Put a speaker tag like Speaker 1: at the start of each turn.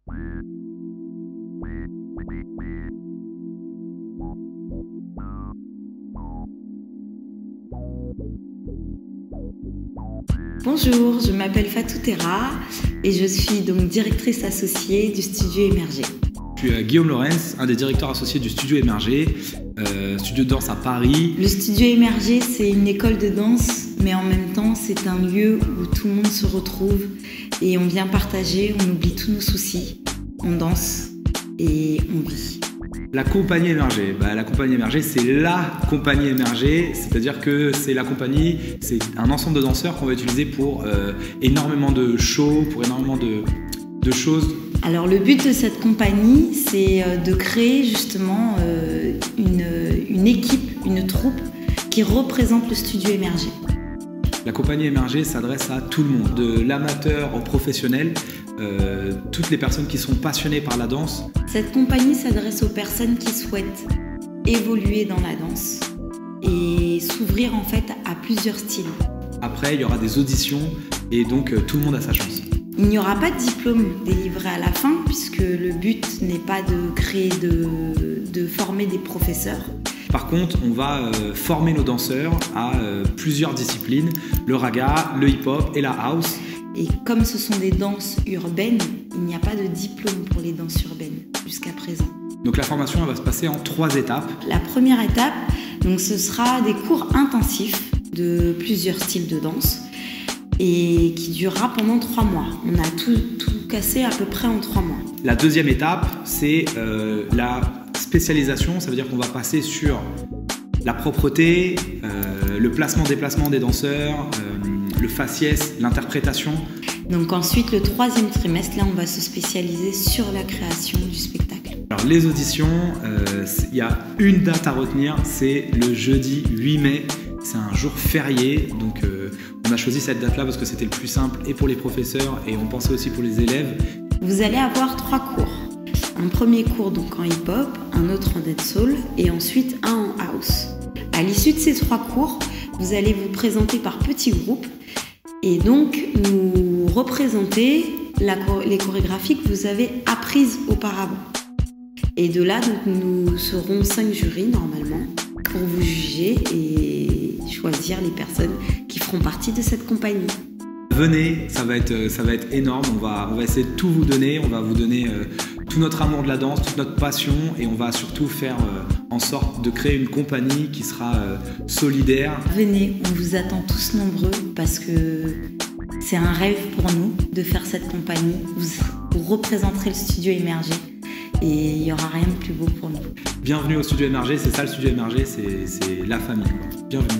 Speaker 1: Bonjour, je m'appelle Fatou Terra et je suis donc directrice associée du Studio Émerger.
Speaker 2: Je suis Guillaume Lorenz, un des directeurs associés du Studio Émerger, studio de danse à Paris.
Speaker 1: Le Studio Émerger, c'est une école de danse, mais en même temps, c'est un lieu où tout le monde se retrouve et on vient partager, on oublie tous nos soucis, on danse et on vit.
Speaker 2: La compagnie Émerger, la compagnie Émerger, c'est la compagnie Émerger, c'est-à-dire que c'est la compagnie, c'est un ensemble de danseurs qu'on va utiliser pour énormément de shows, pour énormément de choses.
Speaker 1: Alors le but de cette compagnie, c'est de créer justement une équipe, une troupe qui représente le Studio Émerger.
Speaker 2: La compagnie Émerger s'adresse à tout le monde, de l'amateur au professionnel, toutes les personnes qui sont passionnées par la danse.
Speaker 1: Cette compagnie s'adresse aux personnes qui souhaitent évoluer dans la danse et s'ouvrir en fait à plusieurs styles.
Speaker 2: Après, il y aura des auditions et donc tout le monde a sa chance.
Speaker 1: Il n'y aura pas de diplôme délivré à la fin puisque le but n'est pas de former des professeurs.
Speaker 2: Par contre, on va former nos danseurs à plusieurs disciplines, le raga, le hip-hop et la house.
Speaker 1: Et comme ce sont des danses urbaines, il n'y a pas de diplôme pour les danses urbaines jusqu'à présent.
Speaker 2: Donc la formation elle va se passer en 3 étapes.
Speaker 1: La première étape, donc, ce sera des cours intensifs de plusieurs styles de danse et qui durera pendant 3 mois. On a tout cassé à peu près en 3 mois.
Speaker 2: La deuxième étape, c'est la spécialisation, ça veut dire qu'on va passer sur la propreté, le placement-déplacement des danseurs, le faciès, l'interprétation.
Speaker 1: Donc ensuite, le 3e trimestre, là, on va se spécialiser sur la création du spectacle.
Speaker 2: Alors les auditions, il y a une date à retenir, c'est le jeudi 8 mai. C'est un jour férié, donc on a choisi cette date-là parce que c'était le plus simple et pour les professeurs et on pensait aussi pour les élèves.
Speaker 1: Vous allez avoir 3 cours. Un premier cours donc en hip-hop, un autre en dancehall et ensuite un en house. À l'issue de ces 3 cours, vous allez vous présenter par petits groupes et donc nous représenter les chorégraphies que vous avez apprises auparavant. Et de là, donc, nous serons 5 jurys normalement pour vous juger et choisir les personnes qui feront partie de cette compagnie.
Speaker 2: Venez, ça va être énorme, on va essayer de tout vous donner, on va vous donner tout notre amour de la danse, toute notre passion et on va surtout faire en sorte de créer une compagnie qui sera solidaire.
Speaker 1: Venez, on vous attend tous nombreux parce que c'est un rêve pour nous de faire cette compagnie. Vous représenterez le Studio Émerger et il n'y aura rien de plus beau pour nous.
Speaker 2: Bienvenue au Studio Émerger, c'est ça le Studio Émerger, c'est la famille. Bienvenue.